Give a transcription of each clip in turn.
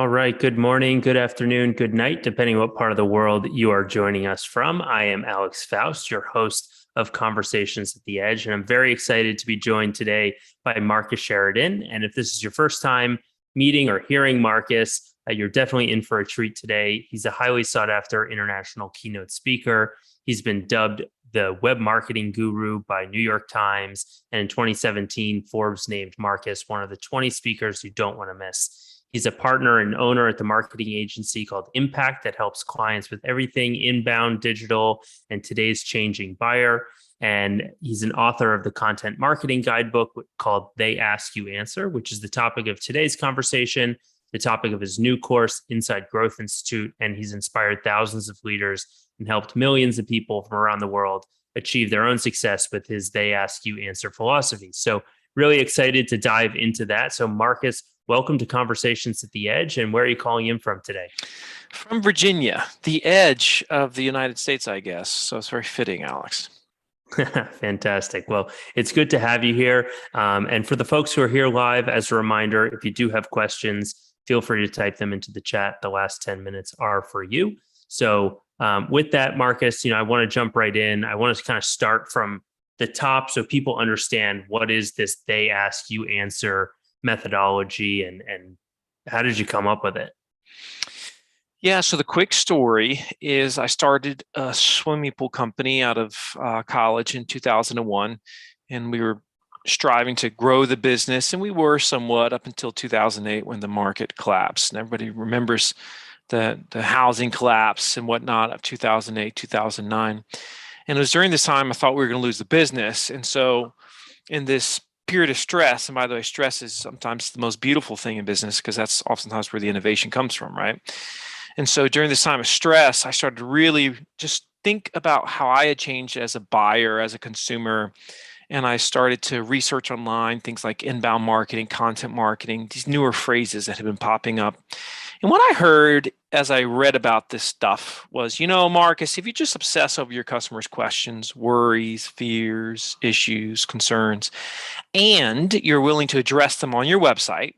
All right. Good morning, good afternoon, good night, depending what part of the world you are joining us from. I am Alex Faust, your host of Conversations at the Edge, and I'm very excited to be joined today by Marcus Sheridan. And if this is your first time meeting or hearing Marcus, you're definitely in for a treat today. He's a highly sought after international keynote speaker. He's been dubbed the web marketing guru by New York Times. And in 2017, Forbes named Marcus one of the 20 speakers you don't want to miss. He's a partner and owner at the marketing agency called Impact that helps clients with everything inbound, digital, and today's changing buyer. And he's an author of the content marketing guidebook called They Ask You Answer, which is the topic of today's conversation, the topic of his new course, Inside Growth Institute. And he's inspired thousands of leaders and helped millions of people from around the world achieve their own success with his They Ask You Answer philosophy. So really excited to dive into that. So Marcus, welcome to Conversations at the Edge. And where are you calling in from today? From Virginia, the edge of the United States, I guess. So it's very fitting, Alex. Fantastic. Well, it's good to have you here. And for the folks who are here live, as a reminder, if you do have questions, feel free to type them into the chat. The last 10 minutes are for you. So with that, Marcus, I want to jump right in. I want to kind of start from the top so people understand what is this They Ask You Answer methodology and how did you come up with it? Yeah, so the quick story is I started a swimming pool company out of college in 2001, and we were striving to grow the business, and we were somewhat up until 2008 when the market collapsed. And everybody remembers the housing collapse and whatnot of 2008, 2009. And it was during this time I thought we were going to lose the business. And so in this period of stress, and by the way, stress is sometimes the most beautiful thing in business because that's oftentimes where the innovation comes from, right? And so during this time of stress, I started to really just think about how I had changed as a buyer, as a consumer. And I started to research online things like inbound marketing, content marketing, these newer phrases that have been popping up. And what I heard as I read about this stuff was, Marcus, if you just obsess over your customers' questions, worries, fears, issues, concerns, and you're willing to address them on your website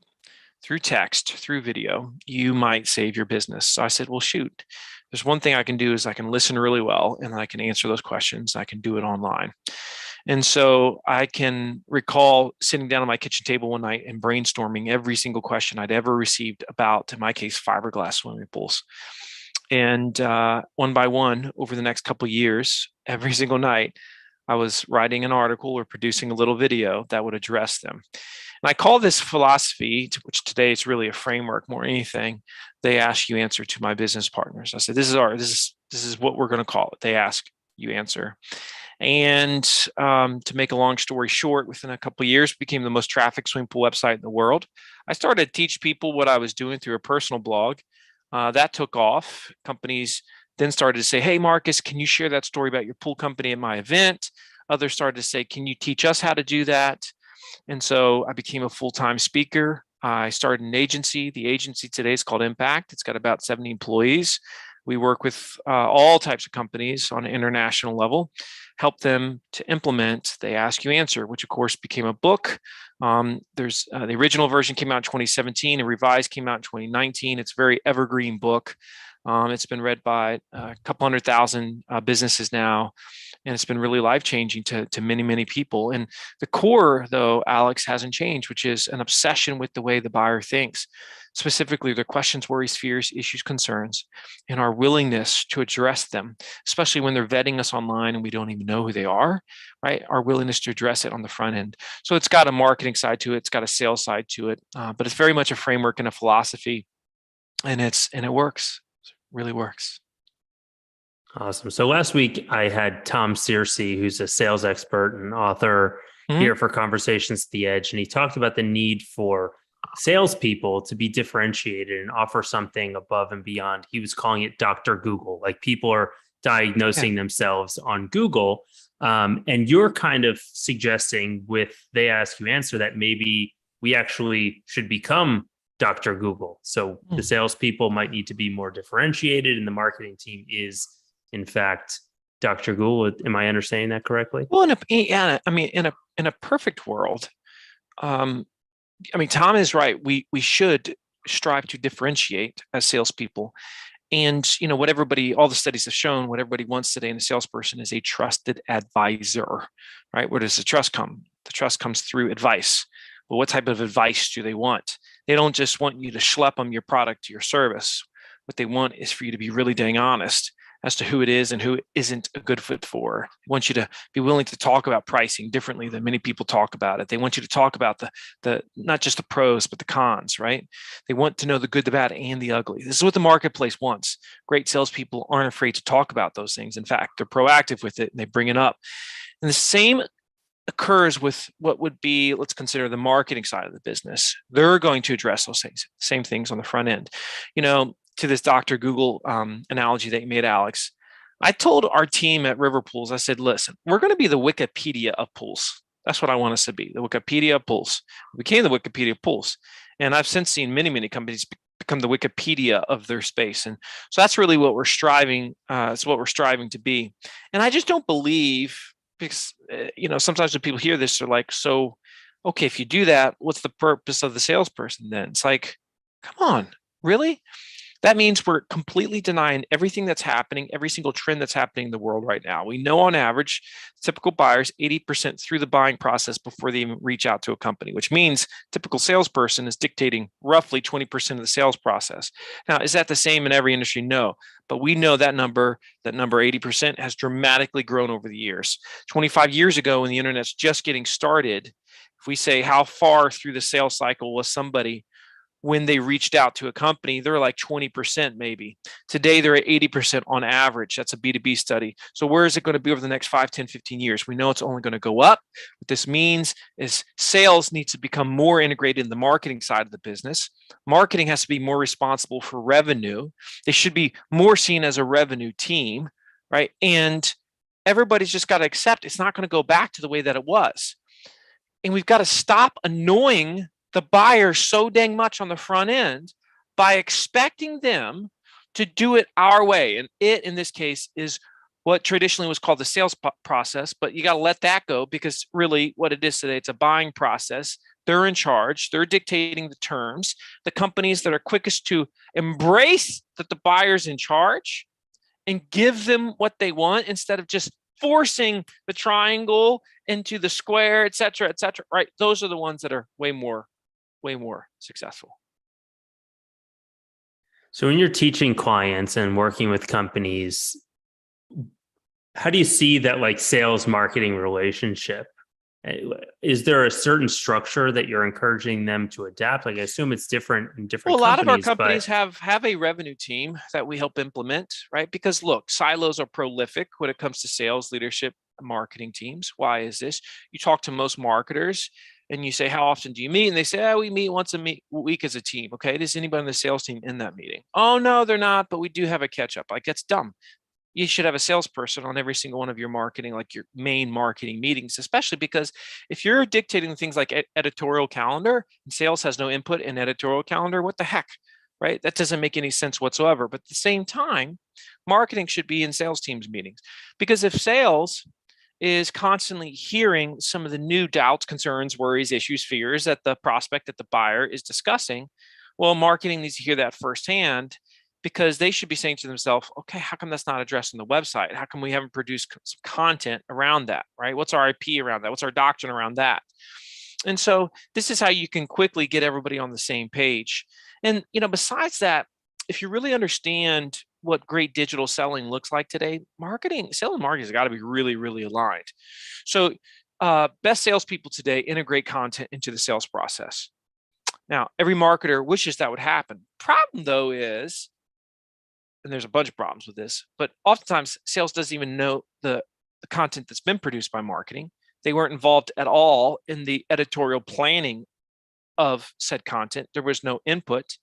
through text, through video, you might save your business. So I said, well, shoot, there's one thing I can do is I can listen really well and I can answer those questions. I can do it online. And so I can recall sitting down at my kitchen table one night and brainstorming every single question I'd ever received about, in my case, fiberglass swimming pools. And one by one, over the next couple of years, every single night, I was writing an article or producing a little video that would address them. And I call this philosophy, which today is really a framework more than anything, They Ask You Answer to my business partners. I said, this is what we're going to call it. They Ask You Answer. And to make a long story short, within a couple of years, became the most trafficked swimming pool website in the world. I started to teach people what I was doing through a personal blog. That took off. Companies then started to say, hey, Marcus, can you share that story about your pool company at my event? Others started to say, can you teach us how to do that? And so I became a full-time speaker. I started an agency. The agency today is called Impact. It's got about 70 employees. We work with all types of companies on an international level, help them to implement They Ask You Answer, which of course became a book. There's the original version came out in 2017, and revised came out in 2019. It's a very evergreen book. It's been read by a couple 100,000 businesses now, and it's been really life-changing to many, many people. And the core, though, Alex, hasn't changed, which is an obsession with the way the buyer thinks, specifically their questions, worries, fears, issues, concerns, and our willingness to address them, especially when they're vetting us online and we don't even know who they are, right? Our willingness to address it on the front end. So it's got a marketing side to it, it's got a sales side to it, but it's very much a framework and a philosophy, and it works. Really works. Awesome. So last week I had Tom Searcy, who's a sales expert and author here for Conversations at the Edge, and he talked about the need for salespeople to be differentiated and offer something above and beyond. He was calling it Dr. Google, like people are diagnosing themselves on Google. And you're kind of suggesting with They Ask You Answer that maybe we actually should become Dr. Google. So the salespeople might need to be more differentiated, and the marketing team is, in fact, Dr. Google. Am I understanding that correctly? Well, in a perfect world, Tom is right. We should strive to differentiate as salespeople. And what everybody, all the studies have shown, what everybody wants today in a salesperson is a trusted advisor, right? Where does the trust come? The trust comes through advice. Well, what type of advice do they want? They don't just want you to schlep them your product or your service. What they want is for you to be really dang honest as to who it is and who it isn't a good fit for. They want you to be willing to talk about pricing differently than many people talk about it. They want you to talk about the not just the pros, but the cons, right? They want to know the good, the bad, and the ugly. This is what the marketplace wants. Great salespeople aren't afraid to talk about those things. In fact, they're proactive with it and they bring it up. And the same occurs with what would be, let's consider the marketing side of the business. They're going to address those things, same things on the front end. To this Dr. Google analogy that you made, Alex, I told our team at River Pools, I said, listen, we're going to be the Wikipedia of pools. That's what I want us to be, the Wikipedia of pools. We became the Wikipedia of pools. And I've since seen many, many companies become the Wikipedia of their space. And so that's really what we're striving, it's what we're striving to be. And I just don't believe, because, sometimes when people hear this, they're like, so, okay, if you do that, what's the purpose of the salesperson then? It's like, come on, really? That means we're completely denying everything that's happening, every single trend that's happening in the world right now. We know on average, typical buyers 80% through the buying process before they even reach out to a company, which means typical salesperson is dictating roughly 20% of the sales process. Now, is that the same in every industry? No, but we know that number 80% has dramatically grown over the years. 25 years ago, when the internet's just getting started, if we say how far through the sales cycle was somebody when they reached out to a company, they're like 20% maybe. Today, they're at 80% on average. That's a B2B study. So where is it going to be over the next 5, 10, 15 years? We know it's only going to go up. What this means is sales needs to become more integrated in the marketing side of the business. Marketing has to be more responsible for revenue. They should be more seen as a revenue team, right? And everybody's just got to accept it's not going to go back to the way that it was. And we've got to stop annoying the buyer so dang much on the front end by expecting them to do it our way. And it, in this case, is what traditionally was called the sales process, but you got to let that go because really what it is today, it's a buying process. They're in charge. They're dictating the terms. The companies that are quickest to embrace that the buyer's in charge and give them what they want instead of just forcing the triangle into the square, et cetera, right? Those are the ones that are way more successful. So when you're teaching clients and working with companies, how do you see that sales marketing relationship? Is there a certain structure that you're encouraging them to adapt? I assume it's different in different companies. Well, a lot of our companies have a revenue team that we help implement, right? Because look, silos are prolific when it comes to sales, leadership, marketing teams. Why is this? You talk to most marketers and you say, how often do you meet? And they say, we meet once a week as a team. Okay, does anybody on the sales team in that meeting? Oh, no, they're not, but we do have a catch up. That's dumb. You should have a salesperson on every single one of your marketing, your main marketing meetings, especially because if you're dictating things like editorial calendar and sales has no input in editorial calendar, what the heck, right? That doesn't make any sense whatsoever. But at the same time, marketing should be in sales teams meetings, because if sales is constantly hearing some of the new doubts, concerns, worries, issues, fears that the prospect, that the buyer is discussing, well, marketing needs to hear that firsthand, because they should be saying to themselves, okay, how come that's not addressed on the website? How come we haven't produced some content around that, right? What's our IP around that? What's our doctrine around that? And so this is how you can quickly get everybody on the same page. And, besides that, if you really understand what great digital selling looks like today, sales and marketing has got to be really, really aligned. So best salespeople today integrate content into the sales process. Now, every marketer wishes that would happen. Problem, though, is, and there's a bunch of problems with this, but oftentimes sales doesn't even know the content that's been produced by marketing. They weren't involved at all in the editorial planning of said content. There was no input.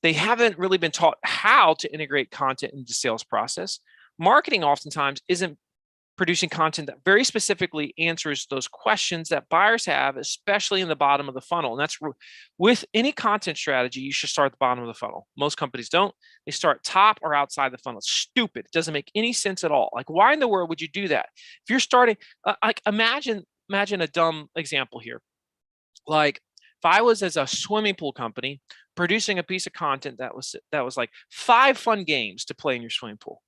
They haven't really been taught how to integrate content into the sales process. Marketing oftentimes isn't producing content that very specifically answers those questions that buyers have, especially in the bottom of the funnel. And that's with any content strategy, you should start at the bottom of the funnel. Most companies don't. They start top or outside the funnel. It's stupid. It doesn't make any sense at all. Why in the world would you do that? If you're starting, imagine a dumb example here. If I was as a swimming pool company producing a piece of content that was like 5 fun games to play in your swimming pool.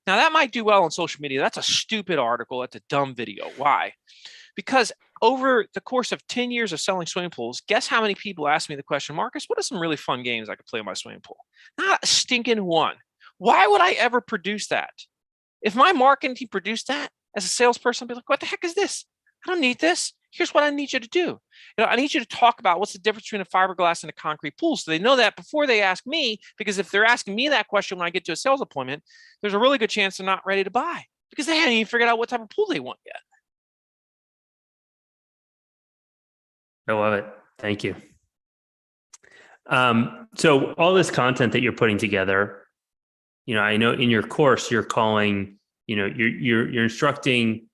Now that might do well on social media. That's a stupid article. That's a dumb video. Why? Because over the course of 10 years of selling swimming pools, guess how many people asked me the question, Marcus, what are some really fun games I could play in my swimming pool? Not a stinking one. Why would I ever produce that? If my marketing team produced that as a salesperson, I'd be like, what the heck is this? I don't need this. Here's what I need you to do. I need you to talk about what's the difference between a fiberglass and a concrete pool. So they know that before they ask me, because if they're asking me that question when I get to a sales appointment, there's a really good chance they're not ready to buy because they haven't even figured out what type of pool they want yet. I love it. Thank you. So all this content that you're putting together, I know in your course, you're calling, you're instructing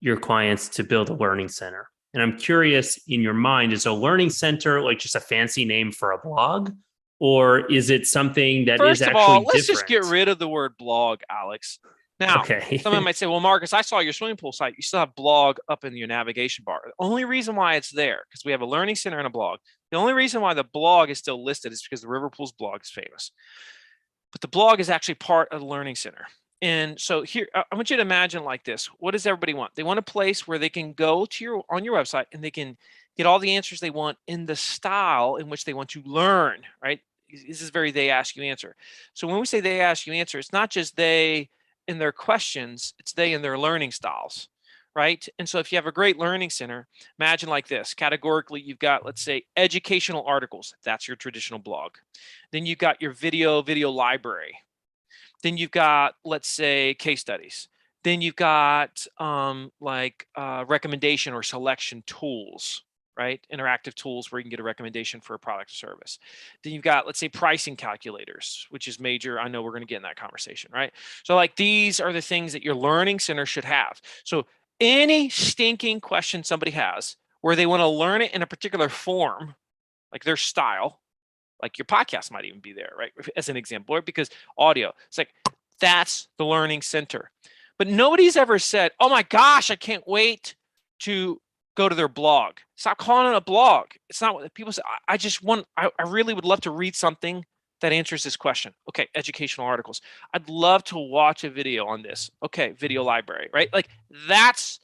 your clients to build a learning center. And I'm curious, in your mind, is a learning center like just a fancy name for a blog? Or is it something that is actually different? First of all, let's just get rid of the word blog, Alex. Now, someone might say, well, Marcus, I saw your swimming pool site. You still have blog up in your navigation bar. The only reason why it's there, because we have a learning center and a blog. The only reason why the blog is still listed is because the River Pools blog is famous. But the blog is actually part of the learning center. And so here, I want you to imagine like this. What does everybody want? They want a place where they can go to on your website and they can get all the answers they want in the style in which they want to learn, right? This is very they ask you answer. So when we say they ask you answer, it's not just they in their questions, it's they in their learning styles, right? And so if you have a great learning center, imagine like this. Categorically, you've got, let's say, educational articles. That's your traditional blog. Then you've got your video library. Then you've got, let's say, case studies. Then you've got recommendation or selection tools, right? Interactive tools where you can get a recommendation for a product or service. Then you've got, let's say, pricing calculators, which is major. I know we're going to get in that conversation, right? So like these are the things that your learning center should have. So any stinking question somebody has where they want to learn it in a particular form, like their style, like your podcast might even be there, right? As an example, or because audio, it's like, that's the learning center. But nobody's ever said, oh my gosh, I can't wait to go to their blog. Stop calling it a blog. It's not what people say. I really would love to read something that answers this question. Okay, educational articles. I'd love to watch a video on this. Okay, video library, right? Like that's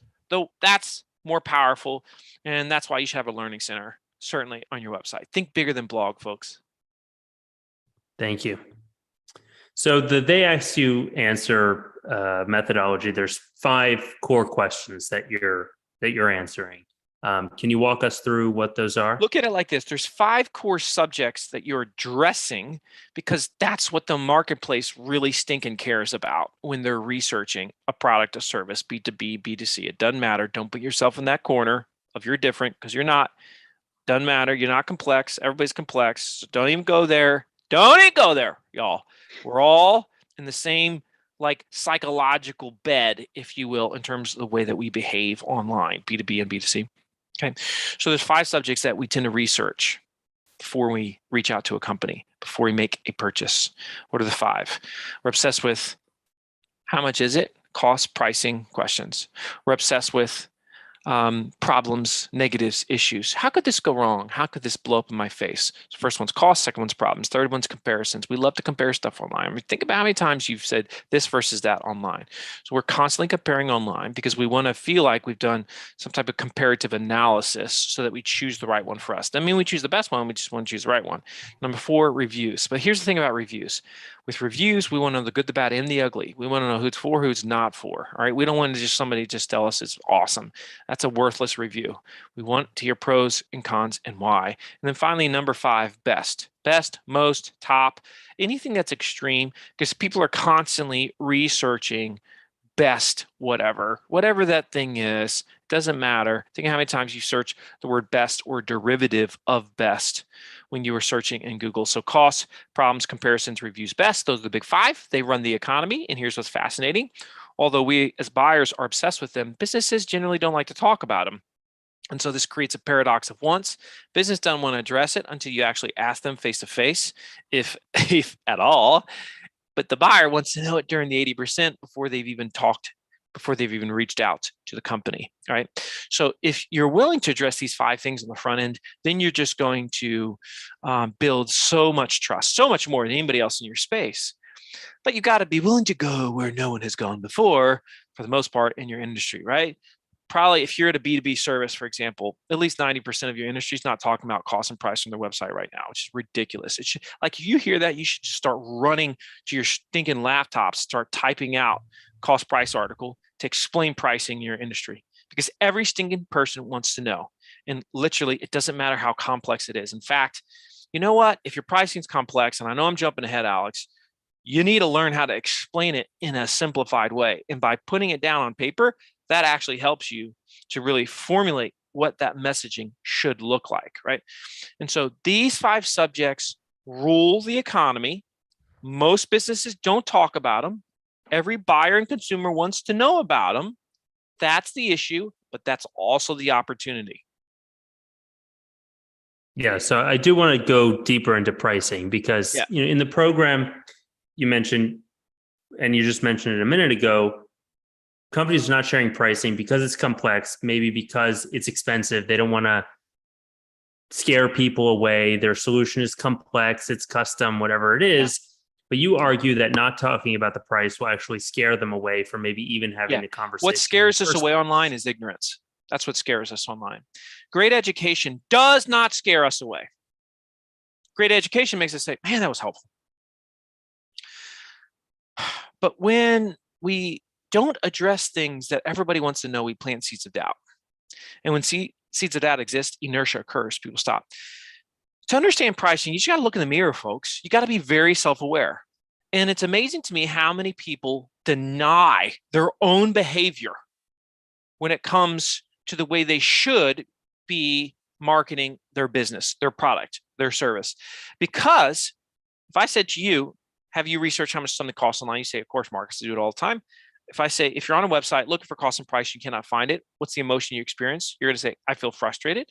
more powerful. And that's why you should have a learning center, certainly on your website. Think bigger than blog, folks. Thank you. So the they ask you answer methodology, there's 5 core questions that you're answering. Can you walk us through what those are? Look at it like this. There's 5 core subjects that you're addressing because that's what the marketplace really stinking cares about when they're researching a product, a service, B2B, B2C. It doesn't matter. Don't put yourself in that corner of you're different because you're not. Doesn't matter. You're not complex. Everybody's complex. So don't even go there. Don't even go there, y'all. We're all in the same like psychological bed, if you will, in terms of the way that we behave online, B2B and B2C. Okay. So there's 5 subjects that we tend to research before we reach out to a company, before we make a purchase. What are the 5? We're obsessed with how much is it? Cost, pricing, questions. We're obsessed with problems, negatives, issues. How could this go wrong? How could this blow up in my face? So first one's cost, second one's problems, third one's comparisons. We love to compare stuff online. I mean, think about how many times you've said this versus that online. So we're constantly comparing online because we want to feel like we've done some type of comparative analysis so that we choose the right one for us. Doesn't mean we choose the best one, we just want to choose the right one. Number 4, reviews. But here's the thing about reviews. With reviews, we want to know the good, the bad, and the ugly. We want to know who it's for, who it's not for. All right. We don't want to just somebody just tell us it's awesome. That's a worthless review. We want to hear pros and cons and why. And then finally, number 5, best. Best, most, top, anything that's extreme, because people are constantly researching best, whatever that thing is, doesn't matter. Think of how many times you search the word best or derivative of best when you were searching in Google. So costs, problems, comparisons, reviews, best, those are the big 5. They run the economy. And here's what's fascinating. Although we as buyers are obsessed with them, businesses generally don't like to talk about them. And so this creates a paradox of wants. Business doesn't want to address it until you actually ask them face to face, if at all. But the buyer wants to know it during the 80% before they've even talked before they've even reached out to the company, right? So if you're willing to address these 5 things on the front end, then you're just going to build so much trust, so much more than anybody else in your space. But you got to be willing to go where no one has gone before, for the most part, in your industry, right? Probably if you're at a B2B service, for example, at least 90% of your industry is not talking about cost and price on their website right now, which is ridiculous. It should, like, if you hear that, you should just start running to your stinking laptops, start typing out cost price article to explain pricing in your industry, because every stinking person wants to know. And literally, it doesn't matter how complex it is. In fact, you know what? If your pricing is complex, and I know I'm jumping ahead, Alex, you need to learn how to explain it in a simplified way. And by putting it down on paper, that actually helps you to really formulate what that messaging should look like, right? And so these 5 subjects rule the economy. Most businesses don't talk about them. Every buyer and consumer wants to know about them. That's the issue, but that's also the opportunity. Yeah, so I do want to go deeper into pricing because in the program you mentioned, and you just mentioned it a minute ago, companies are not sharing pricing because it's complex, maybe because it's expensive. They don't want to scare people away. Their solution is complex, it's custom, whatever it is. But you argue that not talking about the price will actually scare them away from maybe even having the conversation. What scares us away online is ignorance. That's what scares us online. Great education does not scare us away. Great education makes us say, man, that was helpful. But when we don't address things that everybody wants to know, we plant seeds of doubt. And when seeds of doubt exist, inertia occurs, people stop. To understand pricing, you just got to look in the mirror, folks. You got to be very self-aware. And it's amazing to me how many people deny their own behavior when it comes to the way they should be marketing their business, their product, their service. Because if I said to you, have you researched how much something costs online? You say, of course, Marcus, I do it all the time. If I say, if you're on a website looking for cost and price, you cannot find it, what's the emotion you experience? You're going to say, I feel frustrated.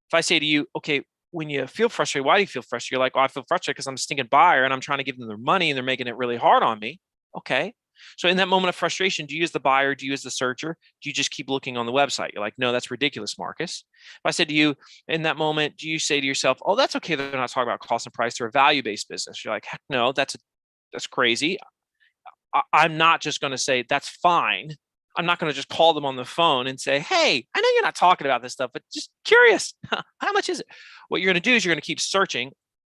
If I say to you, okay, when you feel frustrated, why do you feel frustrated? You're like, oh, I feel frustrated because I'm a stinking buyer and I'm trying to give them their money and they're making it really hard on me. Okay. So in that moment of frustration, do you use the buyer? Do you use the searcher? Do you just keep looking on the website? You're like, no, that's ridiculous, Marcus. If I said to you in that moment, do you say to yourself, oh, that's okay, they're not talking about cost and price, they're a value-based business? You're like, heck no, that's crazy. I'm not just going to say that's fine. I'm not going to just call them on the phone and say, hey, I know you're not talking about this stuff, but just curious, how much is it? What you're going to do is you're going to keep searching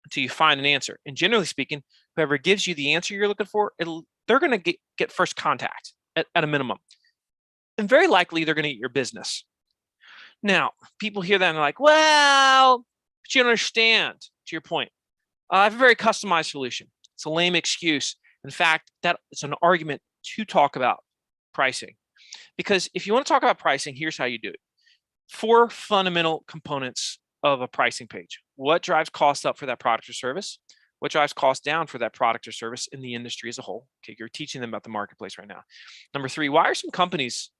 until you find an answer. And generally speaking, whoever gives you the answer you're looking for, they're going to get first contact at a minimum. And very likely they're going to get your business. Now, people hear that and they're like, well, but you don't understand, to your point. I have a very customized solution. It's a lame excuse. In fact, that it's an argument to talk about pricing. Because if you want to talk about pricing, here's how you do it. 4 fundamental components of a pricing page. What drives cost up for that product or service? What drives cost down for that product or service in the industry as a whole? Okay, you're teaching them about the marketplace right now. Number 3, why are some companies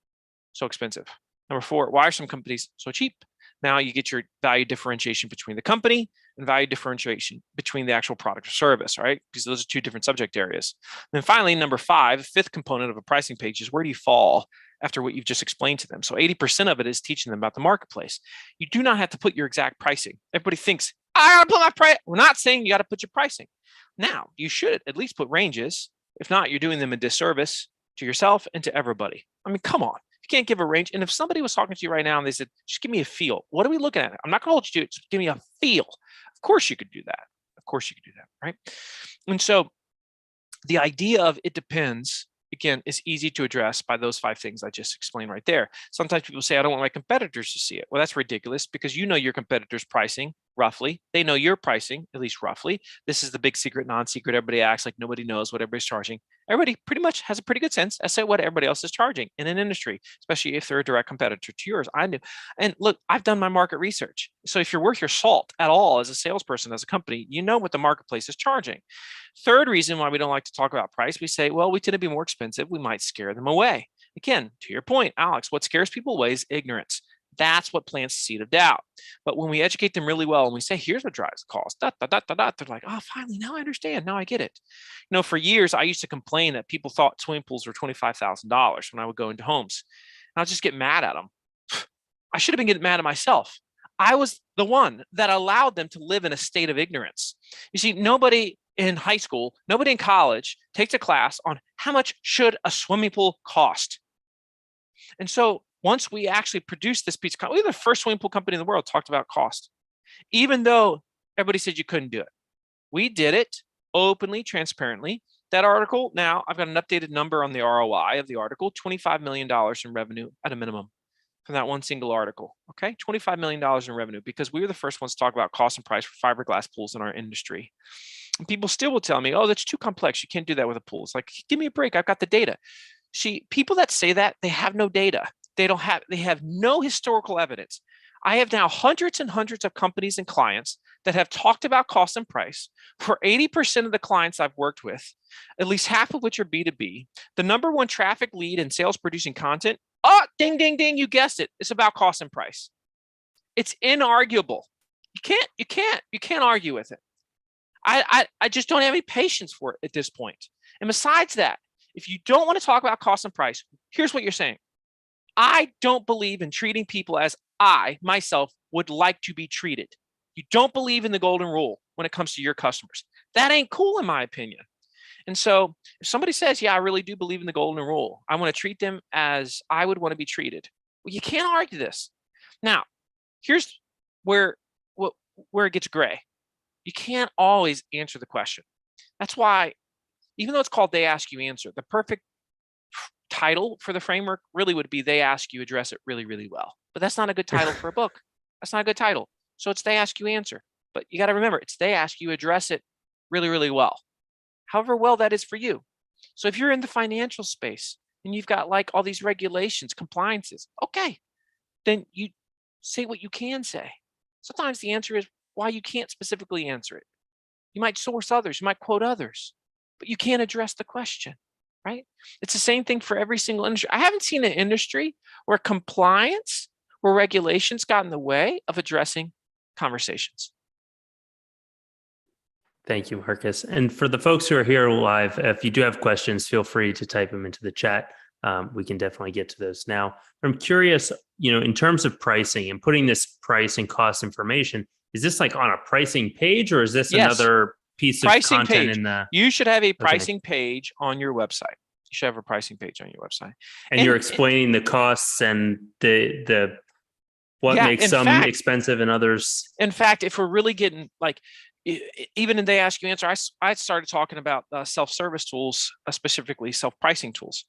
so expensive? Number 4, why are some companies so cheap? Now you get your value differentiation between the company and value differentiation between the actual product or service, right? Because those are 2 different subject areas. And then finally, number 5, the 5th component of a pricing page is where do you fall after what you've just explained to them? So 80% of it is teaching them about the marketplace. You do not have to put your exact pricing. Everybody thinks, I gotta put my price. We're not saying you got to put your pricing. Now, you should at least put ranges. If not, you're doing them a disservice to yourself and to everybody. I mean, come on. You can't give a range. And if somebody was talking to you right now and they said, just give me a feel. What are we looking at? I'm not going to hold you to it. Just give me a feel. Of course you could do that. Of course you could do that, right? And so the idea of it depends, again, is easy to address by those 5 things I just explained right there. Sometimes people say, I don't want my competitors to see it. Well, that's ridiculous because you know your competitors' pricing roughly. They know your pricing, at least roughly. This is the big secret, non-secret. Everybody acts like nobody knows what everybody's charging. Everybody pretty much has a pretty good sense as to what everybody else is charging in an industry, especially if they're a direct competitor to yours. I knew. And look, I've done my market research. So if you're worth your salt at all as a salesperson, as a company, you know what the marketplace is charging. Third reason why we don't like to talk about price, we say, well, we tend to be more expensive. We might scare them away. Again, to your point, Alex, what scares people away is ignorance. That's what plants the seed of doubt. But when we educate them really well and we say, here's what drives the cost, they're like, oh, finally, now I understand. Now I get it. For years, I used to complain that people thought swimming pools were $25,000 when I would go into homes. And I'll just get mad at them. I should have been getting mad at myself. I was the one that allowed them to live in a state of ignorance. You see, nobody in high school, nobody in college takes a class on how much should a swimming pool cost. And so once we actually produced this piece of content, we were the first swimming pool company in the world talked about cost, even though everybody said you couldn't do it. We did it openly, transparently. That article, now I've got an updated number on the ROI of the article, $25 million in revenue at a minimum from that one single article, okay? $25 million in revenue because we were the first ones to talk about cost and price for fiberglass pools in our industry. And people still will tell me, oh, that's too complex. You can't do that with a pool. It's like, give me a break. I've got the data. See, people that say that, they have no data. They have no historical evidence. I have now hundreds and hundreds of companies and clients that have talked about cost and price. For 80% of the clients I've worked with, at least half of which are B2B, the number one traffic lead in sales producing content, oh, ding, ding, ding, you guessed it. It's about cost and price. It's inarguable. You can't argue with it. I just don't have any patience for it at this point. And besides that, if you don't want to talk about cost and price, here's what you're saying. I don't believe in treating people as I, myself, would like to be treated. You don't believe in the golden rule when it comes to your customers. That ain't cool, in my opinion. And so if somebody says, yeah, I really do believe in the golden rule, I want to treat them as I would want to be treated. Well, you can't argue this. Now, here's where it gets gray. You can't always answer the question. That's why, even though it's called They Ask You Answer, the perfect title for the framework really would be They Ask You Address It Really, Really Well. But that's not a good title for a book. That's not a good title. So it's They Ask You Answer. But you got to remember, it's They Ask You Address It Really, Really Well. However well that is for you. So if you're in the financial space and you've got like all these regulations, compliances, okay, then you say what you can say. Sometimes the answer is why you can't specifically answer it. You might source others, you might quote others, but you can't address the question, right? It's the same thing for every single industry. I haven't seen an industry where compliance, where regulations got in the way of addressing conversations. Thank you, Marcus. And for the folks who are here live, if you do have questions, feel free to type them into the chat. We can definitely get to those now. I'm curious, in terms of pricing and putting this price and cost information, is this like on a pricing page or is this another piece of content page. in the? You should have a pricing page on your website. You should have a pricing page on your website. And you're explaining the costs and the what makes some expensive and others. In fact, if we're really getting like, even in They Ask You Answer, I started talking about self-service tools, specifically self-pricing tools,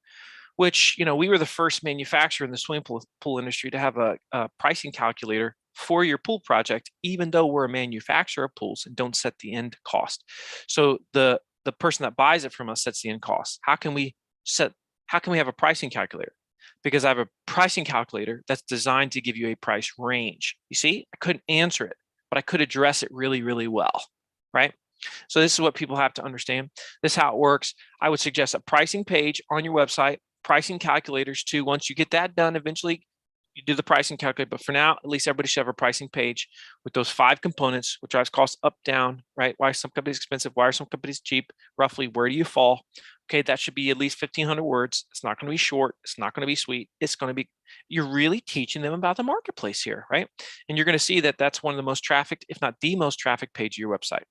which, we were the first manufacturer in the swimming pool industry to have a pricing calculator for your pool project, even though we're a manufacturer of pools and don't set the end cost. So the person that buys it from us sets the end cost. How can we have a pricing calculator? Because I have a pricing calculator that's designed to give you a price range. You see, I couldn't answer it, but I could address it really, really well, right? So this is what people have to understand. This is how it works. I would suggest a pricing page on your website, pricing calculators too. Once you get that done, eventually you do the pricing calculator. But for now, at least everybody should have a pricing page with those 5 components, which drives costs up, down, right? Why are some companies expensive? Why are some companies cheap? Roughly, where do you fall? Okay, that should be at least 1,500 words. It's not going to be short. It's not going to be sweet. It's going to be, you're really teaching them about the marketplace here, right? And you're going to see that that's one of the most trafficked, if not the most trafficked page of your website.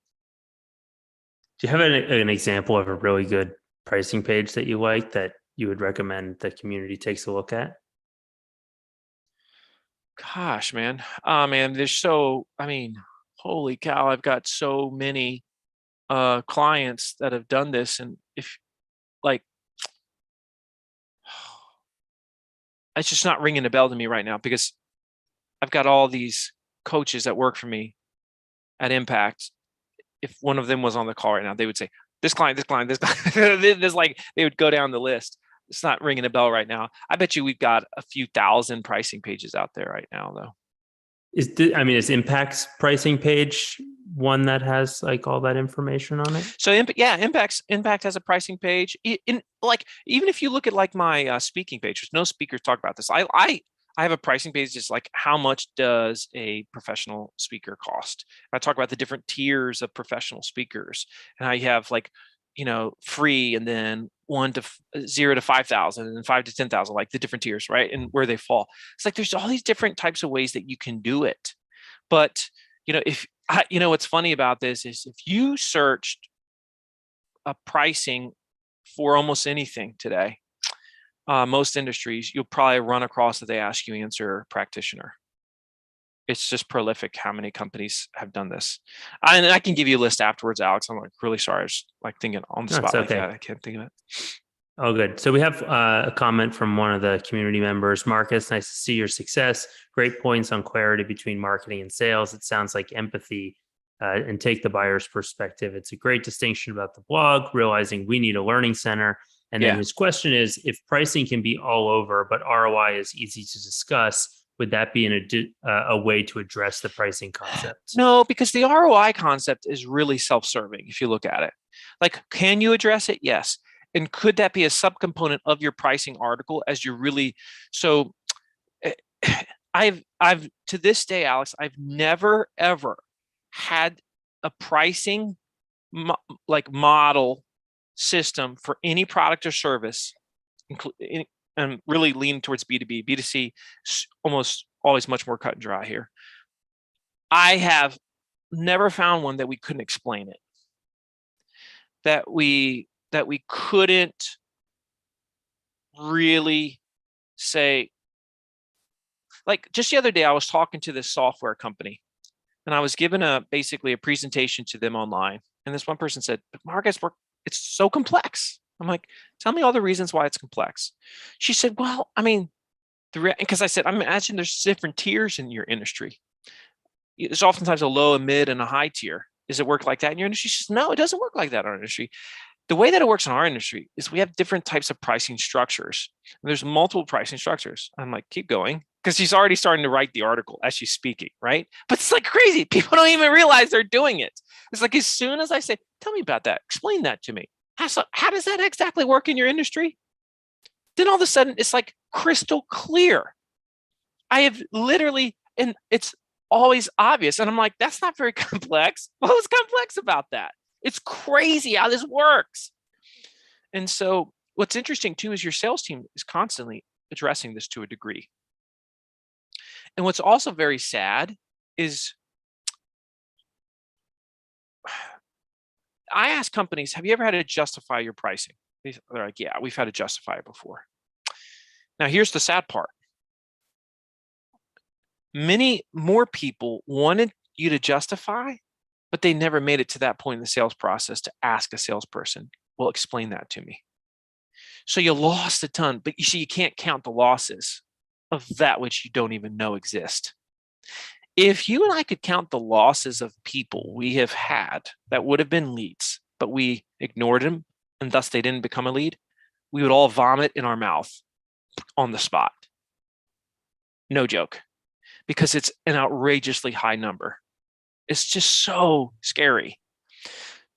Do you have an example of a really good pricing page that you like that you would recommend the community takes a look at? Gosh, man. Holy cow, I've got so many clients that have done this. And if it's just not ringing a bell to me right now because I've got all these coaches that work for me at Impact. If one of them was on the call right now, they would say, this client, this they would go down the list. It's not ringing a bell right now. I bet you we've got a few thousand pricing pages out there right now, though. Is Impact's pricing page one that has like all that information on it? So Impact has a pricing page. Even if you look at like my speaking page, no speakers talk about this. I I have a pricing page just like how much does a professional speaker cost. I talk about the different tiers of professional speakers and how you have like, free and then 0 to 5,000 and then 5 to 10,000, like the different tiers, right? And where they fall. It's like there's all these different types of ways that you can do it. But what's funny about this is if you searched a pricing for almost anything today, most industries, you'll probably run across that they ask you answer practitioner. It's just prolific how many companies have done this. And I can give you a list afterwards, Alex. I'm like really sorry. I was like thinking on the spot like that. I can't think of it. Oh, good. So we have a comment from one of the community members. Marcus, nice to see your success. Great points on clarity between marketing and sales. It sounds like empathy and take the buyer's perspective. It's a great distinction about the blog, realizing we need a learning center. And then his question is, if pricing can be all over, but ROI is easy to discuss, would that be a way to address the pricing concept? No, because the ROI concept is really self-serving if you look at it. Like, can you address it? Yes. And could that be a subcomponent of your pricing article as you're really so I've to this day, Alex, I've never ever had a pricing model system for any product or service, and really lean towards B2B. B2C, almost always much more cut and dry here. I have never found one that we couldn't explain it, that we couldn't really say. Like just the other day, I was talking to this software company and I was given basically a presentation to them online. And this one person said, "But Marcus, it's so complex." I'm like, "Tell me all the reasons why it's complex." She said, "Well, I mean, because I said, I imagine there's different tiers in your industry. There's oftentimes a low, a mid, and a high tier. Does it work like that in your industry?" She says, "No, it doesn't work like that in our industry. The way that it works in our industry is we have different types of pricing structures. And there's multiple pricing structures." I'm like, "Keep going." Because she's already starting to write the article as she's speaking, right? But it's like crazy. People don't even realize they're doing it. It's like as soon as I say, "Tell me about that. Explain that to me. How does that exactly work in your industry?" Then all of a sudden, it's like crystal clear. I have literally, and it's always obvious. And I'm like, that's not very complex. What was complex about that? It's crazy how this works. And so what's interesting too is your sales team is constantly addressing this to a degree. And what's also very sad is I ask companies, "Have you ever had to justify your pricing?" They're like, "Yeah, we've had to justify it before." Now, here's the sad part. Many more people wanted you to justify, but they never made it to that point in the sales process to ask a salesperson, "Well, explain that to me." So you lost a ton, but you see, you can't count the losses of that which you don't even know exist. If you and I could count the losses of people we have had that would have been leads, but we ignored them and thus they didn't become a lead, we would all vomit in our mouth on the spot. No joke, because it's an outrageously high number. It's just so scary.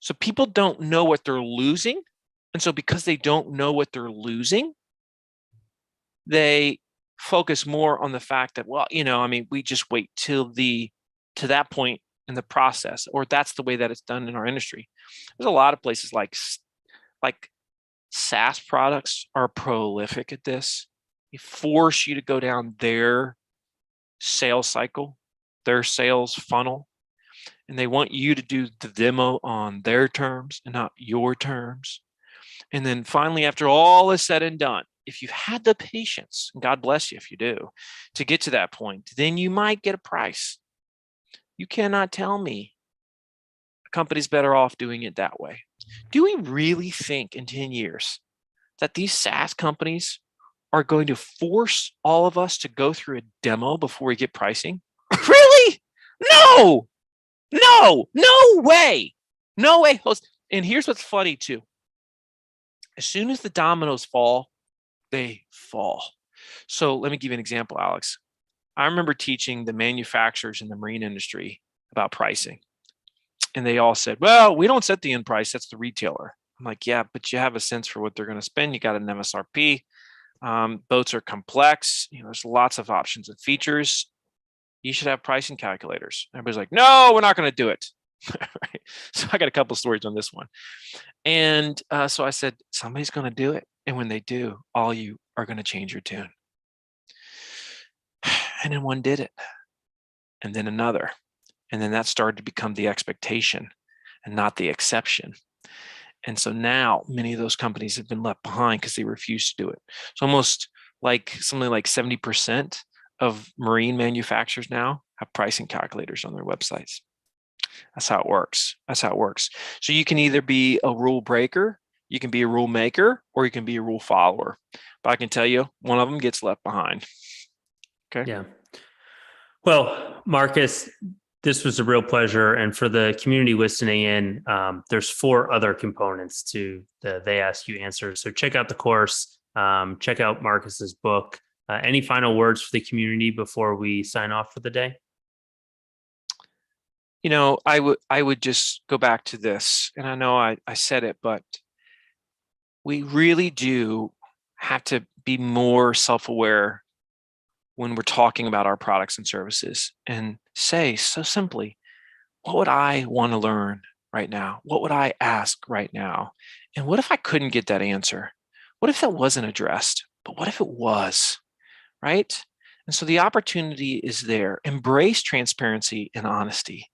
So people don't know what they're losing. And so because they don't know what they're losing, they focus more on the fact that, well, we just wait to that point in the process, or that's the way that it's done in our industry. There's a lot of places like SaaS products are prolific at this. They force you to go down their sales cycle, their sales funnel, and they want you to do the demo on their terms and not your terms. And then finally, after all is said and done, if you've had the patience, and God bless you if you do, to get to that point, then you might get a price. You cannot tell me a company's better off doing it that way. Do we really think in 10 years that these SaaS companies are going to force all of us to go through a demo before we get pricing? Really? No way. No way. And here's what's funny too. As soon as the dominoes fall, they fall. So let me give you an example, Alex. I remember teaching the manufacturers in the marine industry about pricing. And they all said, "Well, we don't set the end price. That's the retailer." I'm like, "Yeah, but you have a sense for what they're going to spend. You got an MSRP. Boats are complex. There's lots of options and features. You should have pricing calculators. Everybody's like, no, we're not going to do it. Right? So I got a couple stories on this one. And so I said, somebody's going to do it. And when they do, all you are going to change your tune. And then one did it. And then another. And then that started to become the expectation and not the exception. And so now many of those companies have been left behind because they refuse to do it. So almost like something like 70% of marine manufacturers now have pricing calculators on their websites. That's how it works. That's how it works. So you can either be a rule breaker, you can be a rule maker, or you can be a rule follower. But I can tell you, one of them gets left behind. Okay. Yeah. Well, Marcus, this was a real pleasure. And for the community listening in, there's 4 other components to the They Ask You answers. So check out the course, check out Marcus's book. Any final words for the community before we sign off for the day? I would just go back to this, and I know I said it, but we really do have to be more self-aware when we're talking about our products and services, and say so simply, what would I want to learn right now? What would I ask right now? And what if I couldn't get that answer? What if that wasn't addressed? But what if it was, right? And so the opportunity is there. Embrace transparency and honesty.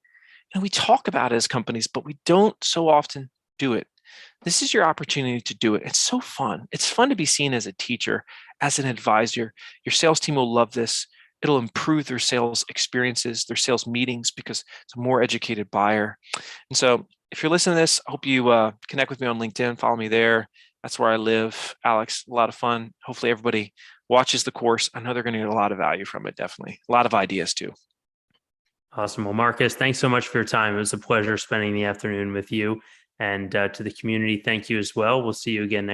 And we talk about it as companies, but we don't so often do it. This is your opportunity to do it. It's so fun. It's fun to be seen as a teacher, as an advisor. Your sales team will love this. It'll improve their sales experiences, their sales meetings, because it's a more educated buyer. And so if you're listening to this, I hope you connect with me on LinkedIn, follow me there. That's where I live. Alex, a lot of fun. Hopefully everybody watches the course. I know they're going to get a lot of value from it, definitely. A lot of ideas too. Awesome. Well, Marcus, thanks so much for your time. It was a pleasure spending the afternoon with you. And to the community, thank you as well. We'll see you again next